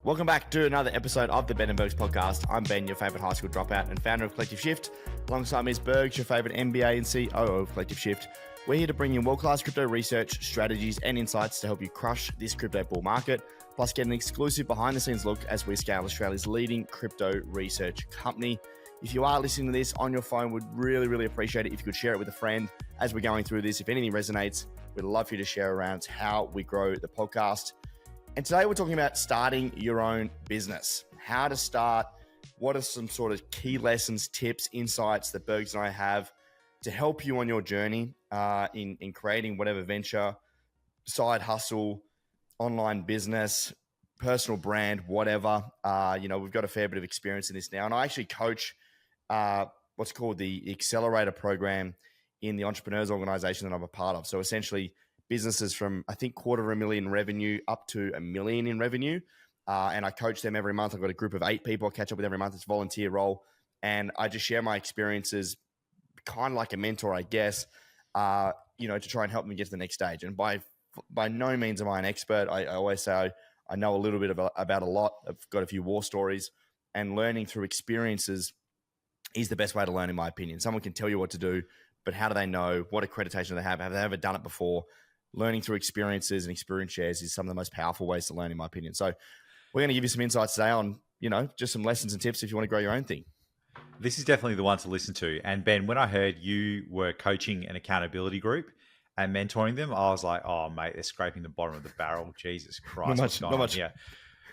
Welcome back to another episode of the Ben and Bergs podcast. I'm Ben, your favorite high school dropout and founder of Collective Shift. Alongside me is Bergs, your favorite MBA and COO of Collective Shift. We're here to bring you world-class crypto research, strategies, and insights to help you crush this crypto bull market, plus get an exclusive behind-the-scenes look as we scale Australia's leading crypto research company. If you are listening to this on your phone, we'd really appreciate it if you could share it with a friend as we're going through this. If anything resonates, we'd love for you to share around how we grow the podcast. And today we're talking about starting your own business, how to start, what are some sort of key lessons, tips, insights that Bergs and I have to help you on your journey in creating whatever venture, side hustle, online business, personal brand, whatever. We've got a fair bit of experience in this now. And I actually coach what's called the Accelerator program in the entrepreneurs organization that I'm a part of. So essentially businesses from, I think, $250,000 revenue up to $1 million in revenue. And I coach them every month. I've got a group of 8 people I catch up with every month. It's a volunteer role. And I just share my experiences, kind of like a mentor, I guess, to try and help them get to the next stage. And by no means am I an expert. I always say I know a little bit about a lot. I've got a few war stories, and learning through experiences is the best way to learn, in my opinion. Someone can tell you what to do, but how do they know? What accreditation do they have? Have they ever done it before? Learning through experiences and experience shares is some of the most powerful ways to learn, in my opinion. So we're going to give you some insights today on, just some lessons and tips if you want to grow your own thing. This is definitely the one to listen to. And Ben, when I heard you were coaching an accountability group and mentoring them, I was like, oh, mate, they're scraping the bottom of the barrel. Jesus Christ. Not much. Yeah.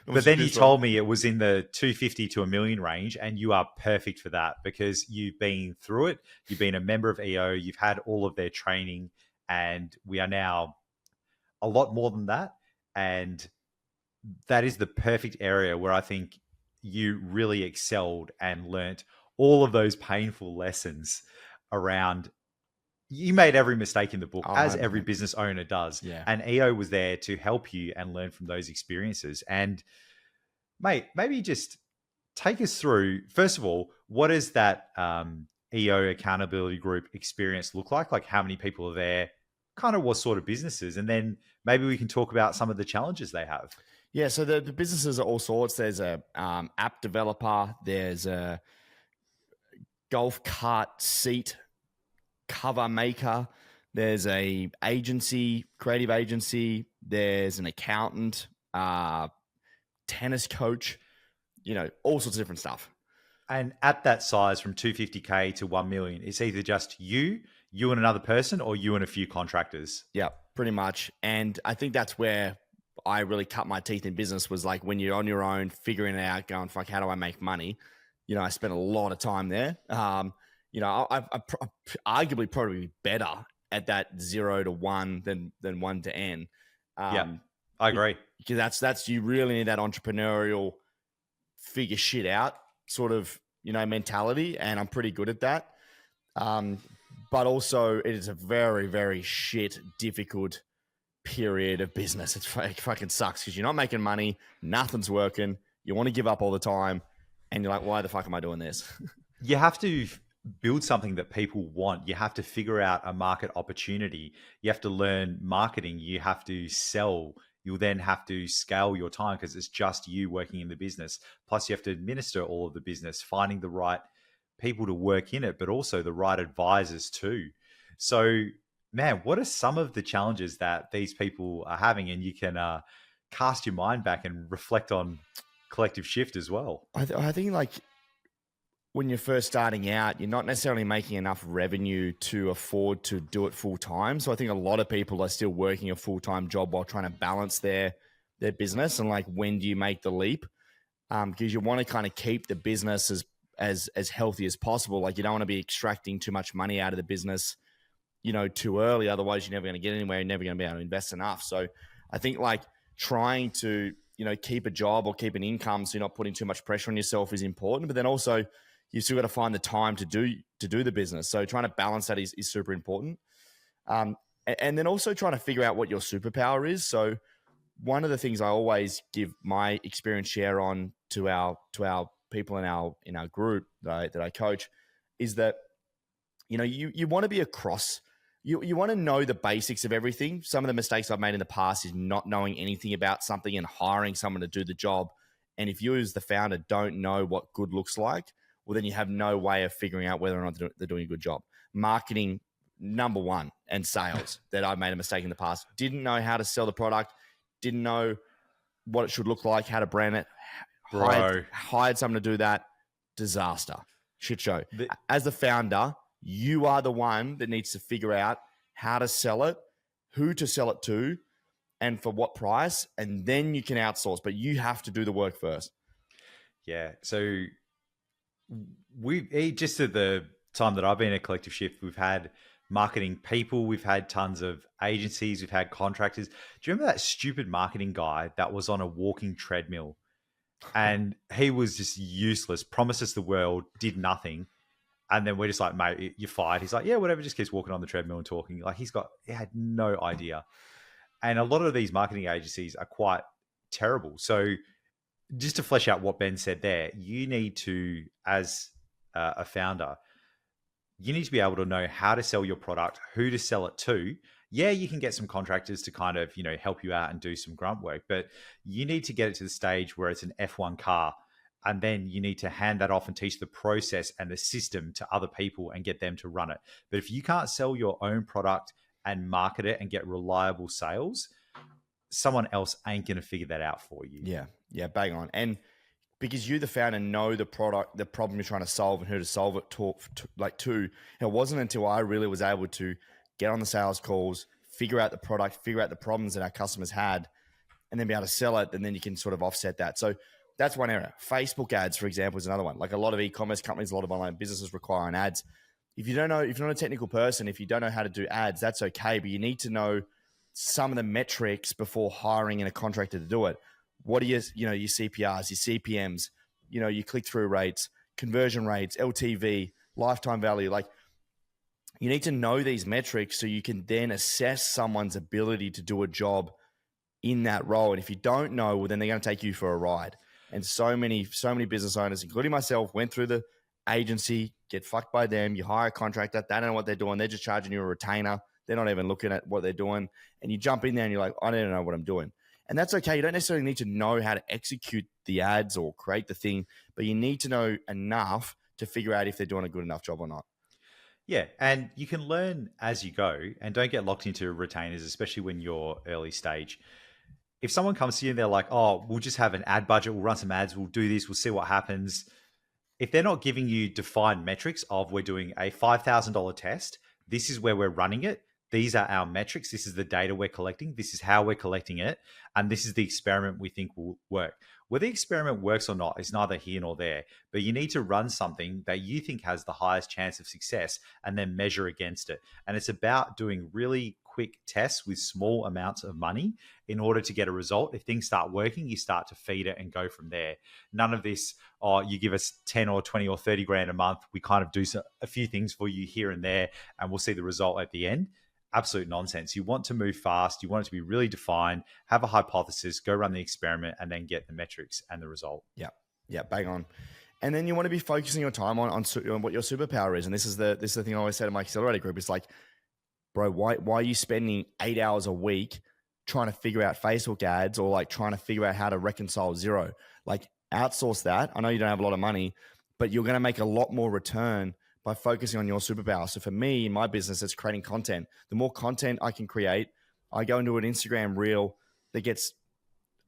But then you told me it was in the 250 to $1 million range, and you are perfect for that because you've been through it. You've been a member of EO. You've had all of their training, and we are now a lot more than that. And that is the perfect area where I think you really excelled and learnt all of those painful lessons around. You made every mistake in the book, as every business owner does. Yeah. And EO was there to help you and learn from those experiences. And mate, maybe just take us through, first of all, what does that EO accountability group experience look like? Like, how many people are there? Kind of what sort of businesses? And then maybe we can talk about some of the challenges they have. Yeah, so the businesses are all sorts. There's a app developer. There's a golf cart seat cover maker. There's a agency, creative agency. There's an accountant, tennis coach, all sorts of different stuff. And at that size, from 250K to 1 million, it's either just you and another person, or you and a few contractors. Yeah, pretty much. And I think that's where I really cut my teeth in business, was like when you're on your own, figuring it out, going, fuck, how do I make money? I spent a lot of time there. I'm arguably probably better at that 0 to 1 than 1 to N. Yeah, I agree. Because that's you really need that entrepreneurial figure shit out sort of, mentality. And I'm pretty good at that. But also it is a very, very difficult period of business. It fucking sucks because you're not making money. Nothing's working. You want to give up all the time. And you're like, why the fuck am I doing this? You have to build something that people want. You have to figure out a market opportunity. You have to learn marketing. You have to sell. You'll then have to scale your time because it's just you working in the business. Plus, you have to administer all of the business, finding the right people to work in it, but also the right advisors too. So, man, what are some of the challenges that these people are having? And you can cast your mind back and reflect on Collective Shift as well. I think like when you're first starting out, you're not necessarily making enough revenue to afford to do it full time. So I think a lot of people are still working a full-time job while trying to balance their business. And like, when do you make the leap? Because you want to kind of keep the business as healthy as possible. Like, you don't want to be extracting too much money out of the business, too early. Otherwise, you're never going to get anywhere. You're never going to be able to invest enough. So I think like trying to, keep a job or keep an income so you're not putting too much pressure on yourself is important. But then also you've still got to find the time to do the business. So trying to balance that is super important. And then also trying to figure out what your superpower is. So one of the things I always give my experience share on to our people in our group that I coach is that, you want to be across. You want to know the basics of everything. Some of the mistakes I've made in the past is not knowing anything about something and hiring someone to do the job And if you as the founder don't know what good looks like, well, then you have no way of figuring out whether or not they're doing a good job. Marketing, number one, and sales that I made a mistake in the past. Didn't know how to sell the product, didn't know what it should look like, how to brand it, hired someone to do that. Disaster. Shit show. As the founder, you are the one that needs to figure out how to sell it, who to sell it to, and for what price, and then you can outsource, but you have to do the work first. Yeah. So just at the time that I've been at Collective Shift, we've had marketing people, we've had tons of agencies, we've had contractors. Do you remember that stupid marketing guy that was on a walking treadmill? And he was just useless, promised us the world, did nothing. And then we're just like, mate, you're fired. He's like, yeah, whatever, just keeps walking on the treadmill and talking. Like he had no idea. And a lot of these marketing agencies are quite terrible. So just to flesh out what Ben said there, you need to, as a founder, you need to be able to know how to sell your product, who to sell it to. Yeah, you can get some contractors to kind of, help you out and do some grunt work, but you need to get it to the stage where it's an F1 car. And then you need to hand that off and teach the process and the system to other people and get them to run it. But if you can't sell your own product and market it and get reliable sales, someone else ain't going to figure that out for you. Yeah, bang on. And because you, the founder, know the product, the problem you're trying to solve and who to solve it to, it wasn't until I really was able to get on the sales calls, figure out the product, figure out the problems that our customers had, and then be able to sell it, and then you can sort of offset that. So that's one area. Facebook ads, for example, is another one. Like a lot of e-commerce companies, a lot of online businesses require an ads. If you're not a technical person, if you don't know how to do ads, that's okay, but you need to know some of the metrics before hiring in a contractor to do it. What are your CPRs, your CPMs, your click-through rates, conversion rates, LTV, lifetime value. Like you need to know these metrics so you can then assess someone's ability to do a job in that role. And if you don't know, well, then they're going to take you for a ride. And so many business owners, including myself, went through the agency, get fucked by them. You hire a contractor, they don't know what they're doing. They're just charging you a retainer. They're not even looking at what they're doing. And you jump in there and you're like, I don't know what I'm doing. And that's okay. You don't necessarily need to know how to execute the ads or create the thing, but you need to know enough to figure out if they're doing a good enough job or not. Yeah. And you can learn as you go, and don't get locked into retainers, especially when you're early stage. If someone comes to you and they're like, oh, we'll just have an ad budget, we'll run some ads, we'll do this, we'll see what happens. If they're not giving you defined metrics of we're doing a $5,000 test, this is where we're running it, these are our metrics, this is the data we're collecting, this is how we're collecting it, and this is the experiment we think will work. Whether the experiment works or not is neither here nor there, but you need to run something that you think has the highest chance of success and then measure against it. And it's about doing really quick tests with small amounts of money in order to get a result. If things start working, you start to feed it and go from there. None of this, oh, you give us 10 or 20 or 30 grand a month, we kind of do a few things for you here and there, and we'll see the result at the end. Absolute nonsense. You want to move fast. You want it to be really defined, have a hypothesis, go run the experiment, and then get the metrics and the result. Yeah, bang on. And then you want to be focusing your time on what your superpower is. And this is the thing I always say to my accelerator group. It's like, bro, why are you spending 8 hours a week trying to figure out Facebook ads or like trying to figure out how to reconcile zero? Like outsource that. I know you don't have a lot of money, but you're going to make a lot more return by focusing on your superpower. So for me, in my business, it's creating content. The more content I can create, I go into an Instagram reel that gets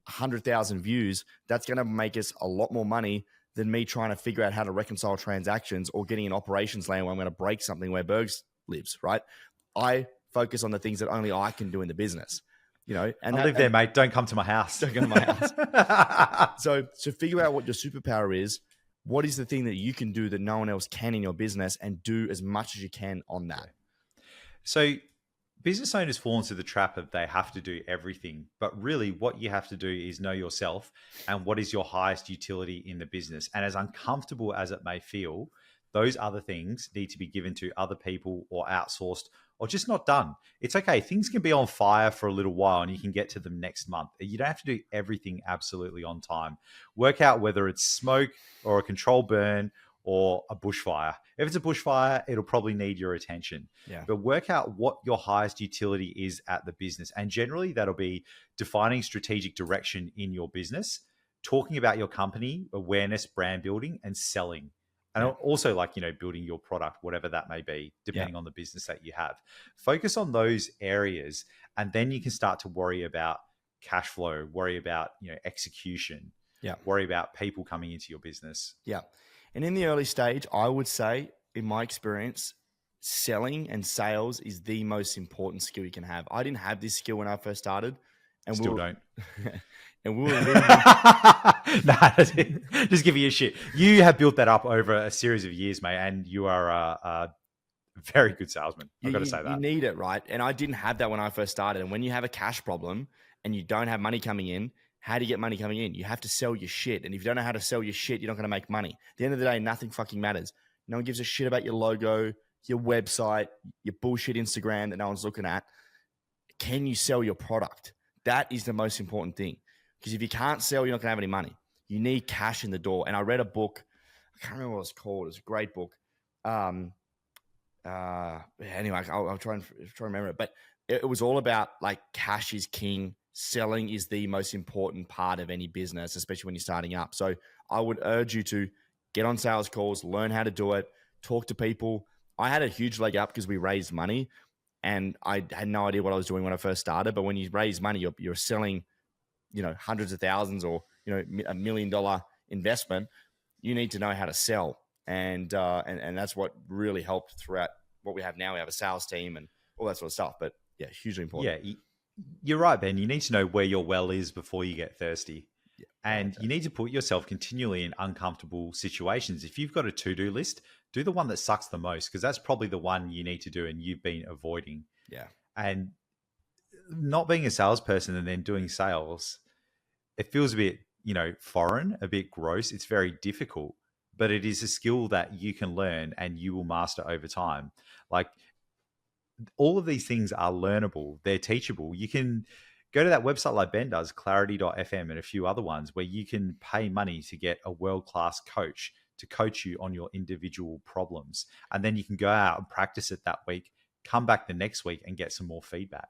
100,000 views. That's going to make us a lot more money than me trying to figure out how to reconcile transactions or getting in operations land where I'm going to break something where Bergs lives, right? I focus on the things that only I can do in the business, and I live there, mate. Don't come to my house. Don't come to my house. So figure out what your superpower is. What is the thing that you can do that no one else can in your business, and do as much as you can on that? So business owners fall into the trap of they have to do everything, but really what you have to do is know yourself and what is your highest utility in the business. And as uncomfortable as it may feel, those other things need to be given to other people or outsourced or just not done. It's okay. Things can be on fire for a little while and you can get to them next month. You don't have to do everything absolutely on time. Work out whether it's smoke or a controlled burn or a bushfire. If it's a bushfire, it'll probably need your attention. Yeah. But work out what your highest utility is at the business. And generally that'll be defining strategic direction in your business, talking about your company, awareness, brand building, and selling. And Yeah. also, like, building your product, whatever that may be, Yeah. depending on the business that you have. Focus on those areas, and then you can start to worry about cash flow, worry about, execution, Yeah. worry about people coming into your business. Yeah. And in the early stage, I would say, in my experience, selling and sales is the most important skill you can have. I didn't have this skill when I first started. And Still don't. and we were Nah, just give you a shit. You have built that up over a series of years, mate, and you are a very good salesman. I've got to say that. You need it, right? And I didn't have that when I first started. And when you have a cash problem and you don't have money coming in, how do you get money coming in? You have to sell your shit. And if you don't know how to sell your shit, you're not going to make money. At the end of the day, nothing fucking matters. No one gives a shit about your logo, your website, your bullshit Instagram that no one's looking at. Can you sell your product? That is the most important thing. Because if you can't sell, you're not going to have any money. You need cash in the door. And I read a book. I can't remember what it's called. It's a great book. Anyway, I'll try and remember it. But it was all about like cash is king. Selling is the most important part of any business, especially when you're starting up. So I would urge you to get on sales calls, learn how to do it, talk to people. I had a huge leg up because we raised money and I had no idea what I was doing when I first started. But when you raise money, you're selling, hundreds of thousands or, $1 million investment. You need to know how to sell. And that's what really helped throughout what we have now. We have a sales team and all that sort of stuff. But yeah, hugely important. Yeah, you're right, Ben. You need to know where your well is before you get thirsty. Yeah, and you need to put yourself continually in uncomfortable situations. If you've got a to-do list, do the one that sucks the most, because that's probably the one you need to do and you've been avoiding. Yeah. And not being a salesperson and then doing sales, it feels a bit, foreign, a bit gross. It's very difficult, but it is a skill that you can learn and you will master over time. Like, all of these things are learnable. They're teachable. You can go to that website like Ben does, clarity.fm, and a few other ones where you can pay money to get a world-class coach to coach you on your individual problems. And then you can go out and practice it that week, come back the next week and get some more feedback.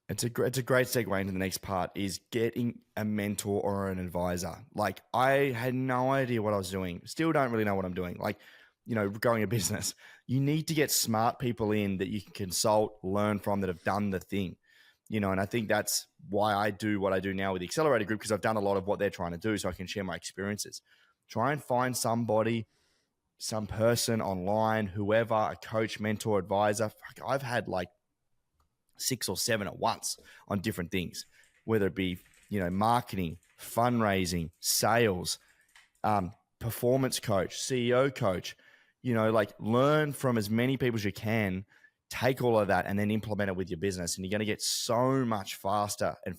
It's a great segue into the next part is getting a mentor or an advisor. Like, I had no idea what I was doing. Still don't really know what I'm doing. Like, growing a business, you need to get smart people in that you can consult, learn from, that have done the thing, and I think that's why I do what I do now with the Accelerator Group, because I've done a lot of what they're trying to do so I can share my experiences. Try and find somebody, some person online, whoever, a coach, mentor, advisor. Fuck, I've had like 6 or 7 at once on different things, whether it be, marketing, fundraising, sales, performance coach, CEO coach, like learn from as many people as you can, take all of that and then implement it with your business. And you're going to get so much faster and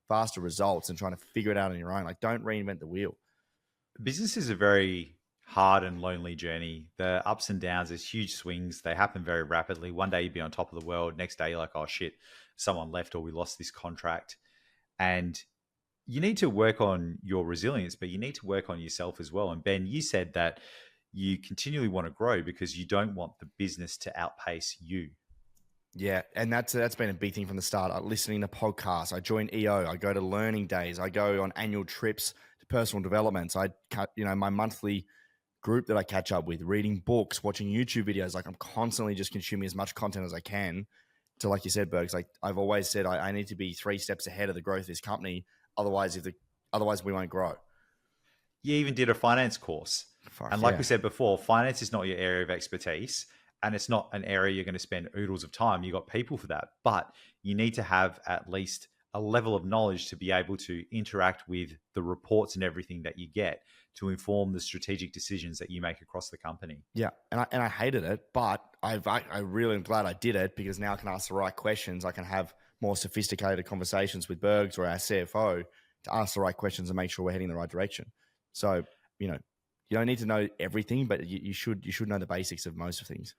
faster results than trying to figure it out on your own. Like, don't reinvent the wheel. Business is a very hard and lonely journey. The ups and downs, there's huge swings. They happen very rapidly. One day you'd be on top of the world. Next day you're like, oh shit, someone left or we lost this contract. And you need to work on your resilience, but you need to work on yourself as well. And Ben, you said that you continually want to grow because you don't want the business to outpace you. Yeah, and that's been a big thing from the start. Listening to podcasts, I join EO, I go to learning days, I go on annual trips to personal developments. I cut, my monthly group that I catch up with, reading books, watching YouTube videos. Like, I'm constantly just consuming as much content as I can to, like you said, Bergs, like I've always said, I need to be 3 steps ahead of the growth of this company. Otherwise we won't grow. You even did a finance course. And like we said before, finance is not your area of expertise and it's not an area you're going to spend oodles of time. You got people for that, but you need to have at least a level of knowledge to be able to interact with the reports and everything that you get to inform the strategic decisions that you make across the company. Yeah. And I hated it, but I really am glad I did it, because now I can ask the right questions. I can have more sophisticated conversations with Bergs or our CFO to ask the right questions and make sure we're heading in the right direction. So, you don't need to know everything, but you should know the basics of most of things.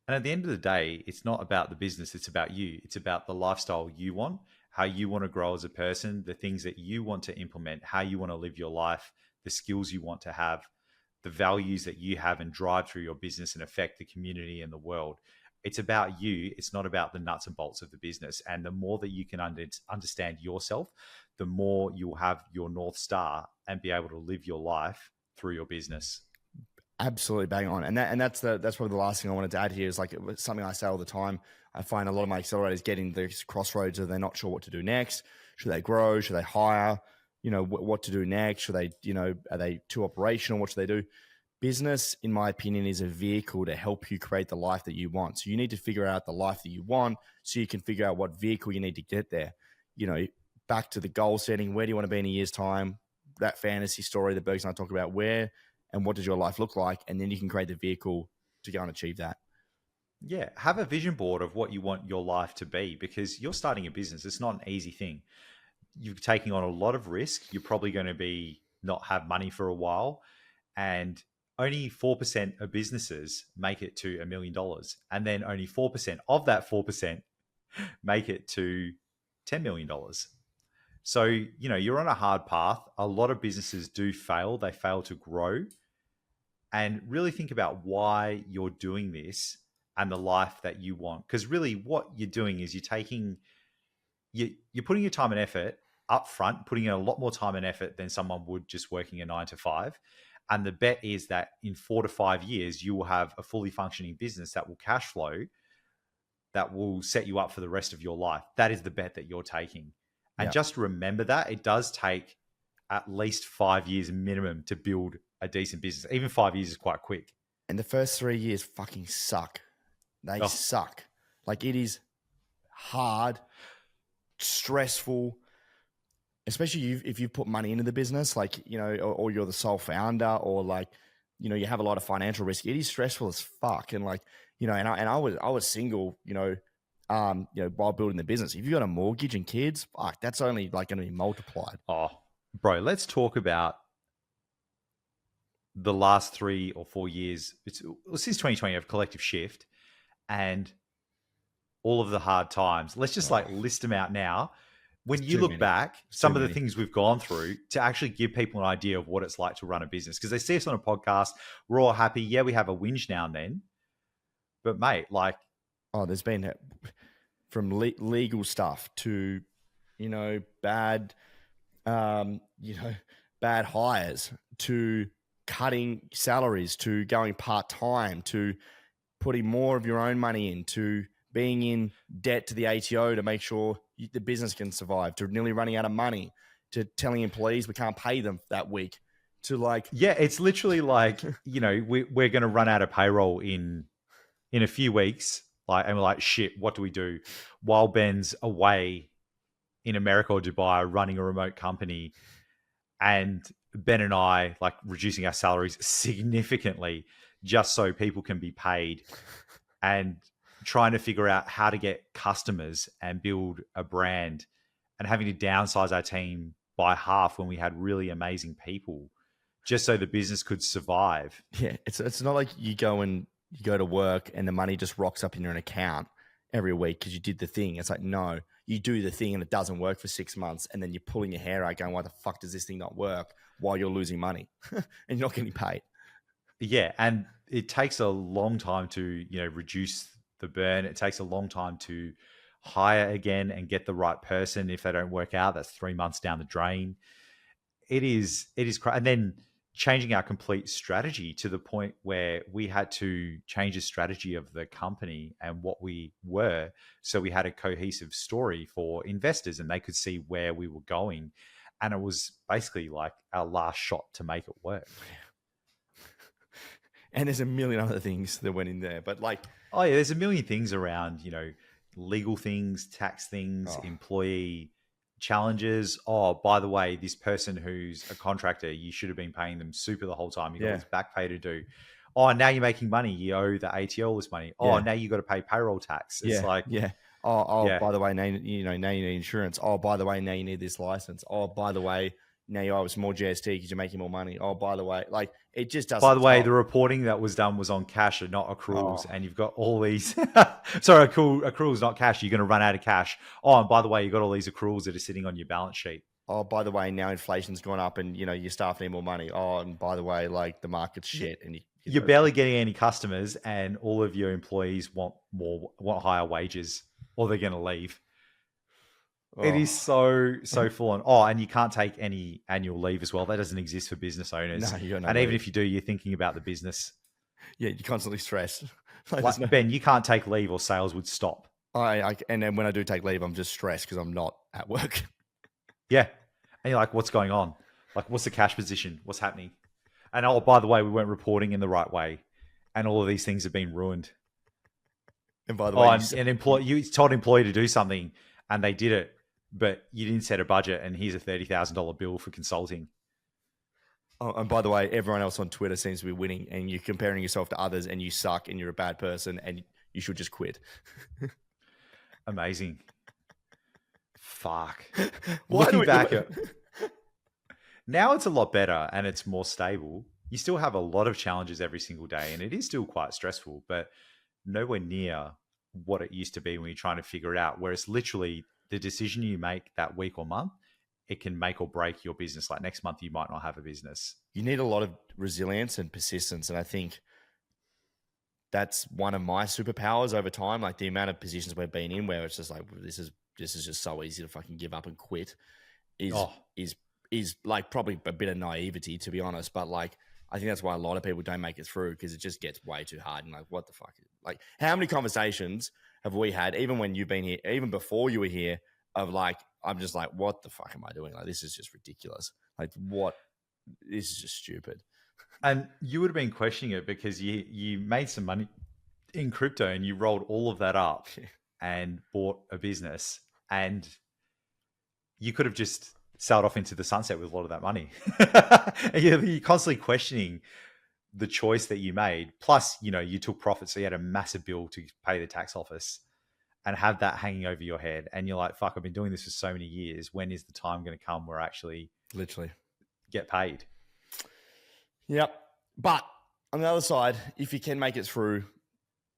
And at the end of the day, it's not about the business. It's about you. It's about the lifestyle you want, how you want to grow as a person, the things that you want to implement, how you want to live your life, the skills you want to have, the values that you have and drive through your business and affect the community and the world. It's about you. It's not about the nuts and bolts of the business. And the more that you can understand yourself, the more you'll have your North Star and be able to live your life through your business. Absolutely bang on. And that's probably the last thing I wanted to add here is like it was something I say all the time. I find a lot of my accelerators getting these crossroads of they're not sure what to do next. Should they grow? Should they hire? What to do next? Should they, are they too operational? What should they do? Business, in my opinion, is a vehicle to help you create the life that you want. So you need to figure out the life that you want so you can figure out what vehicle you need to get there. Back to the goal setting. Where do you want to be in a year's time? That fantasy story that Bergs and I talk about, where and what does your life look like? And then you can create the vehicle to go and achieve that. Yeah. Have a vision board of what you want your life to be, because you're starting a business. It's not an easy thing. You're taking on a lot of risk. You're probably going to not have money for a while. And only 4% of businesses make it to $1 million. And then only 4% of that 4% make it to $10 million. So, you're on a hard path. A lot of businesses do fail. They fail to grow. And really think about why you're doing this and the life that you want. Because really what you're doing is you're putting your time and effort up front, putting in a lot more time and effort than someone would just working a 9 to 5. And the bet is that in 4 to 5 years, you will have a fully functioning business that will cash flow, that will set you up for the rest of your life. That is the bet that you're taking. And just remember that it does take at least 5 years minimum to build a decent business. Even 5 years is quite quick. And the first 3 years fucking suck. They suck. Like, it is hard, stressful, especially if you put money into the business, like, or you're the sole founder, or like, you have a lot of financial risk. It is stressful as fuck. And like, and I was single, while building the business. If you got a mortgage and kids, fuck, that's only like going to be multiplied. Oh, bro, let's talk about the last 3 or 4 years. Since 2020 of Collective Shift and all of the hard times. Let's just list them out now. When you look back, some of the things we've gone through to actually give people an idea of what it's like to run a business. Because they see us on a podcast, we're all happy. Yeah, we have a whinge now and then. But mate, like... Oh, there's been from legal stuff to, bad, bad hires, to cutting salaries, to going part-time, to putting more of your own money in, to being in debt to the ATO to make sure the business can survive, to nearly running out of money, to telling employees we can't pay them that week, to like... Yeah, it's literally like, we're going to run out of payroll in a few weeks. And we're like, shit, what do we do? While Ben's away in America or Dubai running a remote company, and Ben and I like reducing our salaries significantly just so people can be paid, and trying to figure out how to get customers and build a brand, and having to downsize our team by half when we had really amazing people just so the business could survive. Yeah, it's not like you go to work and the money just rocks up in your account every week because you did the thing. It's like, no, you do the thing and it doesn't work for 6 months, and then you're pulling your hair out going, why the fuck does this thing not work, while you're losing money and you're not getting paid. Yeah, and it takes a long time to, reduce the burn. It takes a long time to hire again and get the right person. If they don't work out, that's 3 months down the drain. It is, and then changing our complete strategy to the point where we had to change the strategy of the company and what we were. So we had a cohesive story for investors and they could see where we were going. And it was basically like our last shot to make it work. And there's a million other things that went in there, but like... Oh yeah, there's a million things around, legal things, tax things, employee challenges. Oh, by the way, this person who's a contractor, you should have been paying them super the whole time. You got this back pay to do. Oh, now you're making money. You owe the ATO all this money. Oh, now you got to pay payroll tax. It's like... By the way, now you need insurance. Oh, by the way, now you need this license. Oh, by the way, now you owe us more GST because you're making more money. Oh, by the way, like it just doesn't. By the way, the reporting that was done was on cash and not accruals, and you've got all these. Sorry, accruals, not cash. You're going to run out of cash. Oh, and by the way, you've got all these accruals that are sitting on your balance sheet. Oh, by the way, now inflation's gone up, and your staff need more money. Oh, and by the way, like the market's shit, and you're barely getting any customers, and all of your employees want higher wages, or they're going to leave. It is so full on. Oh, and you can't take any annual leave as well. That doesn't exist for business owners. No, you got no and leave. even if you do, you're thinking about the business. Yeah, you're constantly stressed. Like, Ben, you can't take leave or sales would stop. And then when I do take leave, I'm just stressed because I'm not at work. Yeah. And you're like, what's going on? Like, what's the cash position? What's happening? And oh, by the way, we weren't reporting in the right way. And all of these things have been ruined. And by the way, you told an employee to do something and they did it, but you didn't set a budget, and here's a $30,000 bill for consulting. Oh, and by the way, everyone else on Twitter seems to be winning, and you're comparing yourself to others, and you suck, and you're a bad person, and you should just quit. Amazing. Fuck. Looking back now, it's a lot better and it's more stable. You still have a lot of challenges every single day, and it is still quite stressful, but nowhere near what it used to be when you're trying to figure it out, where it's literally the decision you make that week or month, it can make or break your business. Like next month, you might not have a business. You need a lot of resilience and persistence. And I think that's one of my superpowers over time. Like the amount of positions we've been in where it's just like, this is just so easy to fucking give up and quit is like probably a bit of naivety, to be honest. But like, I think that's why a lot of people don't make it through, because it just gets way too hard. And like, what the fuck? Like, how many conversations have we had, even when you've been here, even before you were here, of like, I'm just like, what the fuck am I doing? Like, this is just ridiculous. Like, what? This is just stupid. And you would have been questioning it because you made some money in crypto and you rolled all of that up and bought a business, and you could have just sailed off into the sunset with a lot of that money. And you're constantly questioning the choice that you made. Plus, you took profit, so you had a massive bill to pay the tax office and have that hanging over your head. And you're like, fuck, I've been doing this for so many years. When is the time going to come where I actually literally get paid? Yep. But on the other side, if you can make it through,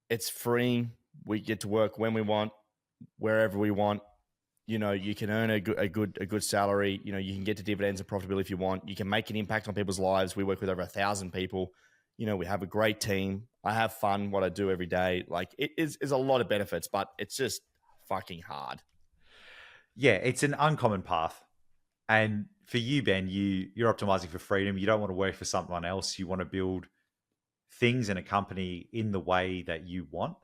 it's freeing. We get to work when we want, wherever we want. You can earn a good salary. You can get to dividends and profitability if you want. You can make an impact on people's lives. We work with over 1,000 people. We have a great team. I have fun what I do every day. Like, it is a lot of benefits, but it's just fucking hard. Yeah, it's an uncommon path. And for you, Ben, you're optimizing for freedom. You don't want to work for someone else. You want to build things in a company in the way that you want.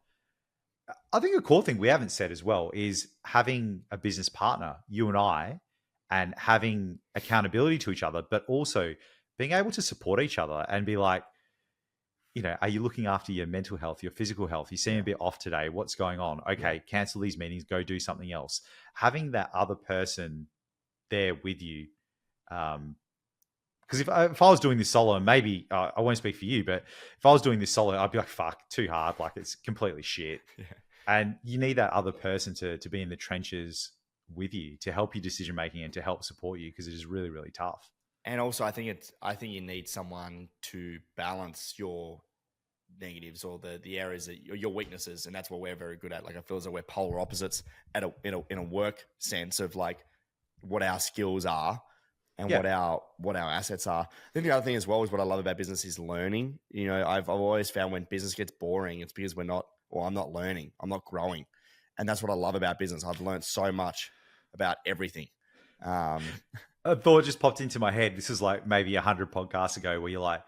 I think a cool thing we haven't said as well is having a business partner, you and I, and having accountability to each other, but also being able to support each other and be like, are you looking after your mental health, your physical health? You seem a bit off today. What's going on? Okay, cancel these meetings, go do something else. Having that other person there with you. Because if I was doing this solo, and maybe I won't speak for you, but if I was doing this solo, I'd be like, fuck, too hard. Like, it's completely shit. Yeah. And you need that other person to be in the trenches with you, to help your decision making and to help support you, because it is really, really tough. And also, I think you need someone to balance your negatives or the areas that your weaknesses, and that's what we're very good at. Like, I feel as though we're polar opposites in a work sense of like what our skills are and what our assets are. I think the other thing as well is what I love about business is learning. I've always found when business gets boring, it's because I'm not learning, I'm not growing, and that's what I love about business. I've learned so much about everything. A thought just popped into my head. This is like maybe 100 podcasts ago, where you're like,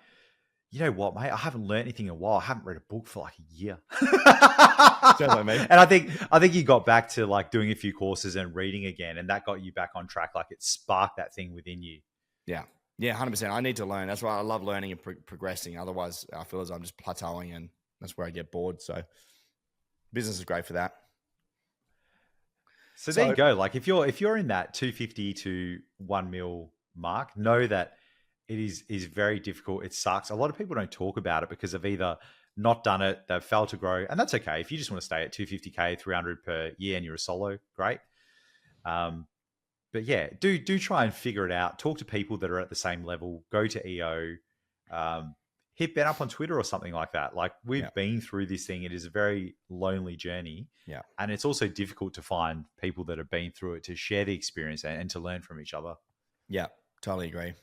you know what, mate? I haven't learned anything in a while. I haven't read a book for like a year. Sounds like me. And I think you got back to like doing a few courses and reading again, and that got you back on track. Like, it sparked that thing within you. Yeah, 100%. I need to learn. That's why I love learning and progressing. Otherwise, I feel as I'm just plateauing, and that's where I get bored. So, business is great for that. So there you go. Like, if you're in that 250 to 1 mil mark, know that it is very difficult. It sucks. A lot of people don't talk about it because they've either not done it, they've failed to grow, and that's okay. If you just want to stay at 250K, 300 per year, and you're a solo, great. But yeah, do try and figure it out. Talk to people that are at the same level. Go to EO. Hit Ben up on Twitter or something like that. Like, we've been through this thing. It is a very lonely journey. Yeah. And it's also difficult to find people that have been through it to share the experience and to learn from each other. Yeah, totally agree.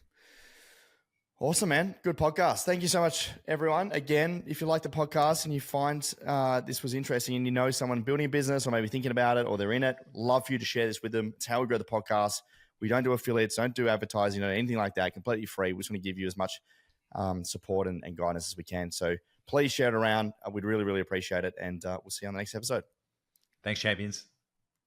Awesome, man. Good podcast. Thank you so much, everyone. Again, if you like the podcast and you find this was interesting and you know someone building a business or maybe thinking about it or they're in it, love for you to share this with them. It's how we grow the podcast. We don't do affiliates, don't do advertising or anything like that. Completely free. We just want to give you as much support and guidance as we can. So please share it around. We'd really, really appreciate it. And we'll see you on the next episode. Thanks, champions.